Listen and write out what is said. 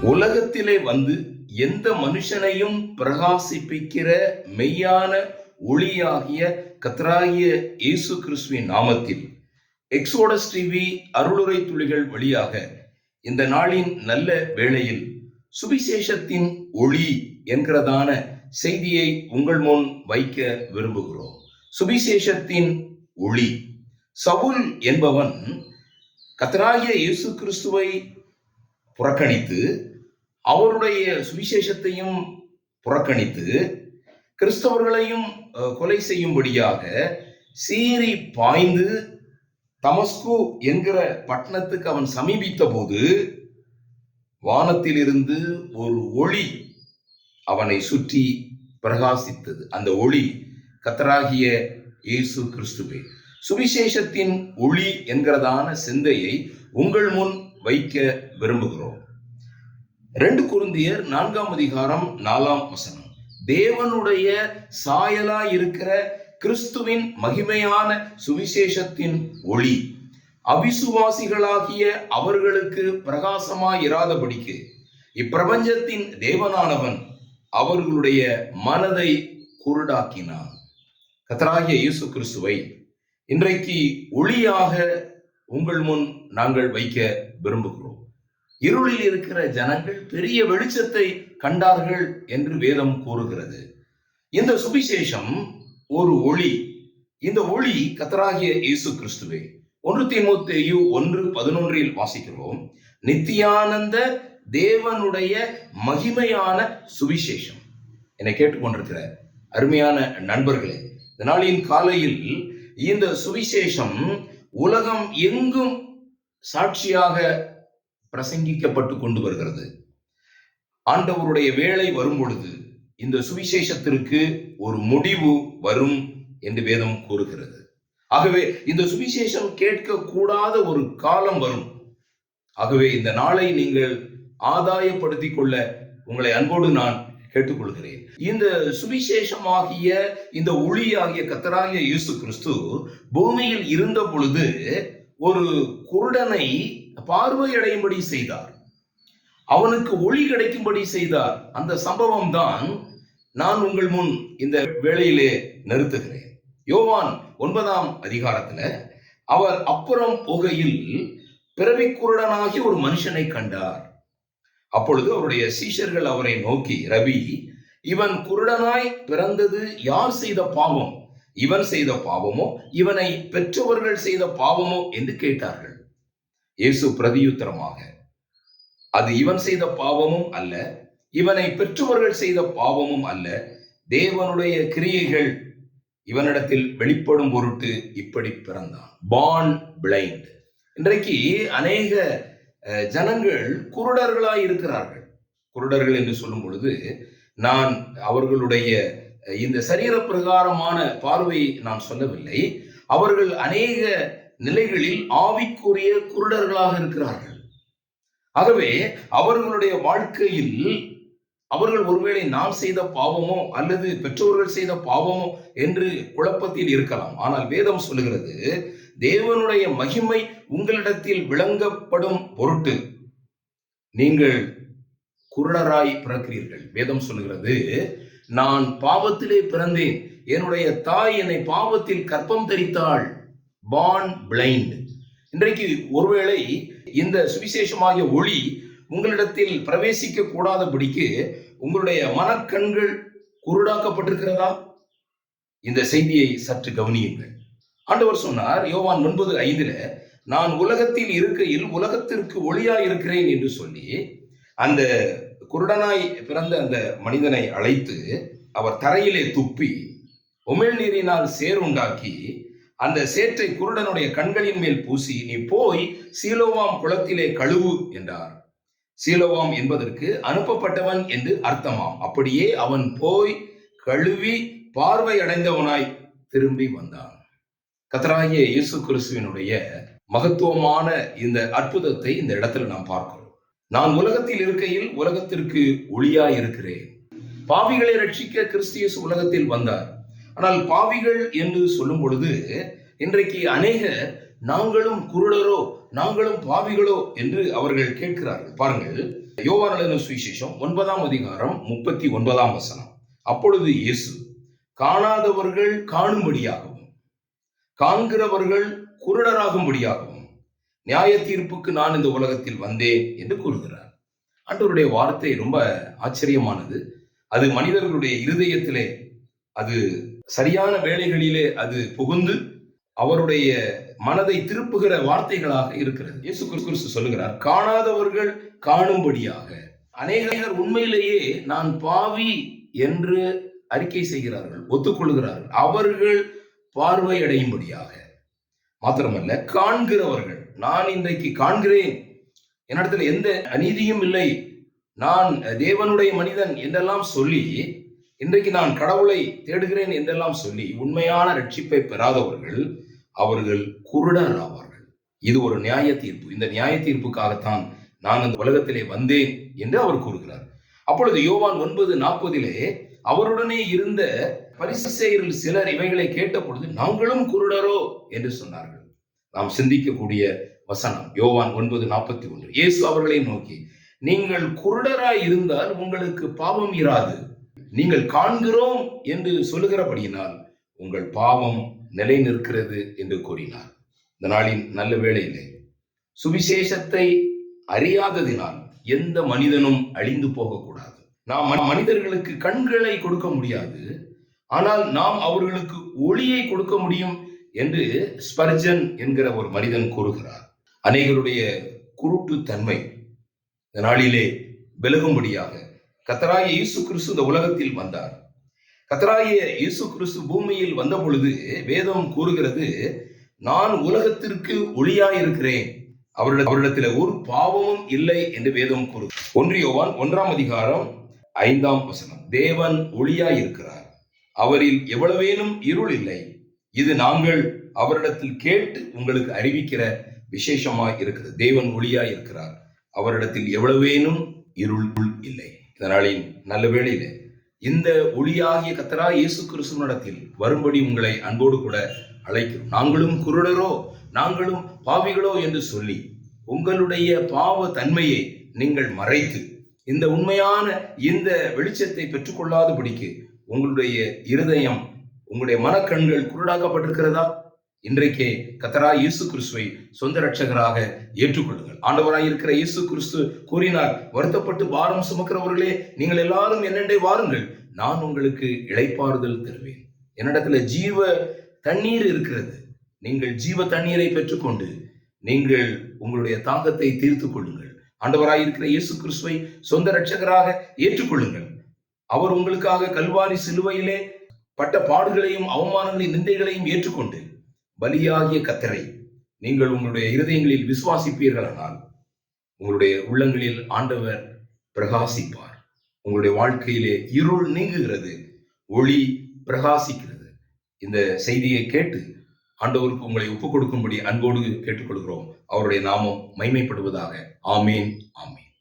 உலகத்திலே வந்து எந்த மனுஷனையும் பிரகாசிப்பிக்கிற மெய்யான ஒளியாகிய கர்த்தராகிய இயேசு கிறிஸ்துவின் நாமத்தில் எக்ஸோடஸ் டிவி அருளுரை துளிகள் வழியாக இந்த நாளின் நல்ல வேளையில் சுவிசேஷத்தின் ஒளி என்கிறதான செய்தியை உங்கள் முன் வைக்க விரும்புகிறோம். சுவிசேஷத்தின் ஒளி. சவுல் என்பவன் கர்த்தராகிய இயேசு கிறிஸ்துவை புறக்கணித்து அவருடைய சுவிசேஷத்தையும் புறக்கணித்து கிறிஸ்தவர்களையும் கொலை செய்யும்படியாக சீறி பாய்ந்து தமஸ்கு என்கிற பட்டணத்துக்கு அவன் சமீபித்த போது வானத்திலிருந்து ஒரு ஒளி அவனை சுற்றி பிரகாசித்தது. அந்த ஒளி கர்த்தராகிய இயேசு கிறிஸ்துவே. சுவிசேஷத்தின் ஒளி என்கிறதான சிந்தையை உங்கள் முன் வைக்க விரும்புகிறோம். 2 கொரிந்தியர் 4ஆம் அதிகாரம் 4ஆம் வசனம். தேவனுடைய சாயலாய் இருக்கிற கிறிஸ்துவின் மகிமையான சுவிசேஷத்தின் ஒளி அவிசுவாசிகளாகிய அவர்களுக்கு பிரகாசமாய் இராதபடிக்கு இப்பிரபஞ்சத்தின் தேவனானவன் அவர்களுடைய மனதை குருடாக்கினான். கர்த்தராகிய இயேசு கிறிஸ்துவை இன்றைக்கு ஒளியாக உங்கள் முன் நாங்கள் வைக்க விரும்புகிறோம். இருளில் இருக்கிற ஜனங்கள் பெரிய வெளிச்சத்தை கண்டார்கள் என்று வேதம் கூறுகிறது. இந்த சுவிசேஷம் ஒரு ஒளி. இந்த ஒளி கர்த்தராகிய இயேசு கிறிஸ்துவே. 1 தீமோத்தேயு 1:11 வாசிக்கிறோம். நித்தியானந்த தேவனுடைய மகிமையான சுவிசேஷம். என்னை கேட்டுக்கொண்டிருக்கிற அருமையான நண்பர்களே, இந்த நாளின் காலையில் இந்த சுவிசேஷம் உலகம் எங்கும் சாட்சியாக பிரசங்கிக்கப்பட்டு கொண்டு வருகிறது. ஆண்டவருடைய வேளை வரும் பொழுது இந்த சுவிசேஷத்திற்கு ஒரு முடிவு வரும் என்று வேதம் கூறுகிறது. ஆகவே இந்த சுவிசேஷம் கேட்கக்கூடாத ஒரு காலம் வரும். ஆகவே இந்த நாளை நீங்கள் ஆதாயப்படுத்திக் கொள்ள உங்களை அன்போடு நான் கேட்டுக்கொள்கிறேன். இந்த சுவிசேஷமாகிய இந்த ஒளியாகிய கர்த்தராகிய இயேசு கிறிஸ்து பூமியில் இருந்த பொழுது ஒரு குருடனை பார்வையடையும்படி செய்தார். அவனுக்கு ஒளி கிடைக்கும்படி செய்தார். அந்த சம்பவம் தான் நான் உங்கள் முன் இந்த வேளையிலே நிறுத்துகிறேன். யோவான் 9ஆம் அதிகாரத்துல அவர் அப்புறம் போகையில் பிறவி குருடனாகி ஒரு மனுஷனை கண்டார். அப்பொழுது அவருடைய சீஷர்கள் அவரை நோக்கி, ரபி, இவன் குருடனாய் பிறந்தது யார் செய்த பாவம்? இவன் செய்த பாவமோ இவனை பெற்றவர்கள் செய்த பாவமோ என்று கேட்டார்கள். இயேசு பிரதியுத்தரமாக, அது இவன் செய்த பாவமும் அல்ல, இவனை பெற்றவர்கள் செய்த பாவமும் அல்ல, தேவனுடைய கிரியைகள் இவனிடத்தில் வெளிப்படும் பொருட்டு இப்படி பிறந்தான். Born blind. இன்றைக்கு அநேக ஜனங்கள் குருடர்களாய் இருக்கிறார்கள். குருடர்கள் என்று சொல்லும் பொழுது நான் அவர்களுடைய இந்த சரீர பிரகாரமான பார்வையை நான் சொல்லவில்லை. அவர்கள் அநேக நிலைகளில் ஆவிக்குரிய குருடர்களாக இருக்கிறார்கள். ஆகவே அவர்களுடைய வாழ்க்கையில் அவர்கள் ஒருவேளை நான் செய்த பாவமோ அல்லது பெற்றோர்கள் செய்த பாவமோ என்று குழப்பத்தில் இருக்கலாம். ஆனால் வேதம் சொல்லுகிறது, தேவனுடைய மகிமை உங்களிடத்தில் விளங்கப்படும் பொருட்டு நீங்கள் குருடராய் பிறக்கிறீர்கள். வேதம் சொல்லுகிறது, நான் பாவத்திலே பிறந்தேன், என்னுடைய தாய் என்னை பாவத்தில் கர்ப்பம் தரித்தாள். Born blind. இன்றைக்கு ஒருவேளை இந்த சுவிசேஷமாகிய ஒளி உங்களிடத்தில் பிரவேசிக்க கூடாதபடிக்கு உங்களுடைய மனக்கண்கள் குருடாக்கப்பட்டிருக்கிறதா? இந்த செய்தியை சற்று கவனியுங்கள். ஆண்டவர் சொன்னார் யோவான் 9:5, நான் உலகத்தில் இருக்கையில் உலகத்திற்கு ஒளியாய் இருக்கிறேன் என்று சொல்லி அந்த குருடனாய் பிறந்த அந்த மனிதனை அழைத்து அவர் தரையிலே துப்பி உமிழ் நீரினால் சேறுண்டாக்கி அந்த சேற்றை குருடனுடைய கண்களின் மேல் பூசி, நீ போய் சீலோவாம் குளத்திலே கழுவு என்றார். சீலோவாம் என்பதற்கு அனுப்பப்பட்டவன் என்று அர்த்தமாம். அப்படியே அவன் போய் கழுவி பார்வை அடைந்தவனாய் திரும்பி வந்தான். கர்த்தராகிய இயேசு கிறிஸ்துவினுடைய மகத்துவமான இந்த அற்புதத்தை இந்த இடத்துல நாம் பார்க்கிறோம். நான் உலகத்தில் இருக்கையில் உலகத்திற்கு ஒளியாய் இருக்கிறேன். பாவிகளை ரட்சிக்க கிறிஸ்து இயேசு உலகத்தில் வந்தார். ஆனால் பாவிகள் என்று சொல்லும் பொழுது இன்றைக்கு அநேகர் நாங்களும் குருடரோ நாங்களும் பாவிகளோ என்று அவர்கள் கேட்கிறார்கள். பாருங்கள், யோவான் எழுதின சுவிசேஷம் 9ஆம் அதிகாரம் 39ஆம் வசனம். அப்பொழுது இயேசு, காணாதவர்கள் காணும்படியாகவும் காண்கிறவர்கள் குருடராகும்படியாகவும் நியாய தீர்ப்புக்கு நான் இந்த உலகத்தில் வந்தேன் என்று கூறுகிறார். ஆண்டவருடைய வார்த்தை ரொம்ப ஆச்சரியமானது. அது மனிதர்களுடைய இருதயத்திலே அது சரியான வேளைகளிலே அது புகுந்து அவருடைய மனதை திருப்புகிற வார்த்தைகளாக இருக்கிறது. இயேசு கிறிஸ்து சொல்லுகிறார், காணாதவர்கள் காணும்படியாக. அநேகர் உண்மையிலேயே நான் பாவி என்று அறிக்கை செய்கிறார்கள், ஒத்துக்கொள்கிறார்கள். அவர்கள் பார்வை அடையும்படியாக மாத்திரமல்ல, காண்கிறவர்கள், நான் இன்றைக்கு காண்கிறேன், என்னிடத்தில் எந்த அநீதியும் இல்லை, நான் தேவனுடைய மனிதன் என்றெல்லாம் சொல்லி, இன்றைக்கு நான் கடவுளை தேடுகிறேன் என்றெல்லாம் சொல்லி உண்மையான ரட்சிப்பை பெறாதவர்கள் அவர்கள் குருடர் ஆவார்கள். இது ஒரு நியாய தீர்ப்பு. இந்த நியாய தீர்ப்புக்காகத்தான் நான் இந்த உலகத்திலே வந்தேன் என்று அவர் கூறுகிறார். அப்பொழுது யோவான் 9:40 அவருடனே இருந்த பரிசேயரில் சிலர் இவைகளை கேட்ட பொழுது, நாங்களும் குருடரோ என்று சொன்னார்கள். நாம் சிந்திக்கக்கூடிய வசனம் யோவான் 9:41. இயேசு அவர்களை நோக்கி, நீங்கள் குருடராய் இருந்தால் உங்களுக்கு பாவம் இராது. நீங்கள் காண்கிறோம் என்று சொல்லுகிறபடியினால் உங்கள் பாவம் நிலை நிற்கிறது என்று கூறினார். இந்த நாளின் நல்ல வேளையிலே சுவிசேஷத்தை அறியாததினால் எந்த மனிதனும் அழிந்து போகக்கூடாது. நாம் மனிதர்களுக்கு கண்களை கொடுக்க முடியாது, ஆனால் நாம் அவர்களுக்கு ஒளியை கொடுக்க முடியும் என்று ஸ்பர்ஜன் என்கிற ஒரு மனிதன் கூறுகிறார். அநேகருடைய குருட்டு தன்மை இந்த நாளிலே விலகும்படியாக கர்த்தராகிய இயேசு கிறிஸ்து இந்த உலகத்தில் வந்தார். கர்த்தராகிய இயேசு கிறிஸ்து பூமியில் வந்த பொழுது வேதம் கூறுகிறது, நான் உலகத்திற்கு ஒளியாயிருக்கிறேன், அவரிடத்தில் ஒரு பாவமும் இல்லை என்று வேதம் கூறுகிறது. 1 யோவான் 1ஆம் அதிகாரம் 5ஆம் வசனம். தேவன் ஒளியாயிருக்கிறார், அவரில் எவ்வளவேனும் இருள் இல்லை. இது நாங்கள் அவரிடத்தில் கேட்டு உங்களுக்கு அறிவிக்கிற விசேஷமாய் இருக்கிறது. தேவன் ஒளியாய் இருக்கிறார், அவரிடத்தில் எவ்வளவேனும் இருள் இல்லை. இதனாலின் நல்ல வேளையில இந்த ஒளியாகிய கர்த்தராகிய இயேசு கிறிஸ்துவினிடத்தில் வரும்படி உங்களை அன்போடு கூட அழைக்கிறோம். நாங்களும் குருடரோ, நாங்களும் பாவிகளோ என்று சொல்லி உங்களுடைய பாவ தன்மையை நீங்கள் மறைத்து இந்த உண்மையான இந்த வெளிச்சத்தை பெற்றுக்கொள்ளாதபடிக்கு உங்களுடைய இருதயம், உங்களுடைய மனக்கண்கள் குருடாக்கப்பட்டிருக்கிறதா? இன்றைக்கே கர்த்தராகிய இயேசு கிறிஸ்துவை சொந்த இரட்சகராக ஏற்றுக்கொள்ளுங்கள். ஆண்டவராய் இருக்கிற இயேசு கிறிஸ்து கூறினார், வருத்தப்பட்டு பாரம் சுமக்கிறவர்களே, நீங்கள் எல்லாரும் என்னண்டே வாருங்கள், நான் உங்களுக்கு இளைப்பாறுதல் தருவேன். என்னிடத்துல ஜீவ தண்ணீர் இருக்கிறது. நீங்கள் ஜீவ தண்ணீரை பெற்றுக்கொண்டு நீங்கள் உங்களுடைய தாகத்தை தீர்த்து கொள்ளுங்கள். ஆண்டவராய் இருக்கிற இயேசு கிறிஸ்துவை சொந்த இரட்சகராக ஏற்றுக்கொள்ளுங்கள். அவர் உங்களுக்காக கல்வாரி சிலுவையிலே பட்ட பாடுகளையும் அவமானங்களையும் நிந்தைகளையும் ஏற்றுக்கொண்டு பலியாகிய கர்த்தரை நீங்கள் உங்களுடைய இருதயங்களில் விசுவாசிப்பீர்களானால் உங்களுடைய உள்ளங்களில் ஆண்டவர் பிரகாசிப்பார். உங்களுடைய வாழ்க்கையிலே இருள் நீங்குகிறது, ஒளி பிரகாசிக்கிறது. இந்த செய்தியை கேட்டு ஆண்டவருக்கு உங்களை ஒப்புக் கொடுக்கும்படி அன்போடு கேட்டுக்கொள்கிறோம். அவருடைய நாமம் மகிமைப்படுவதாக. ஆமேன், ஆமேன்.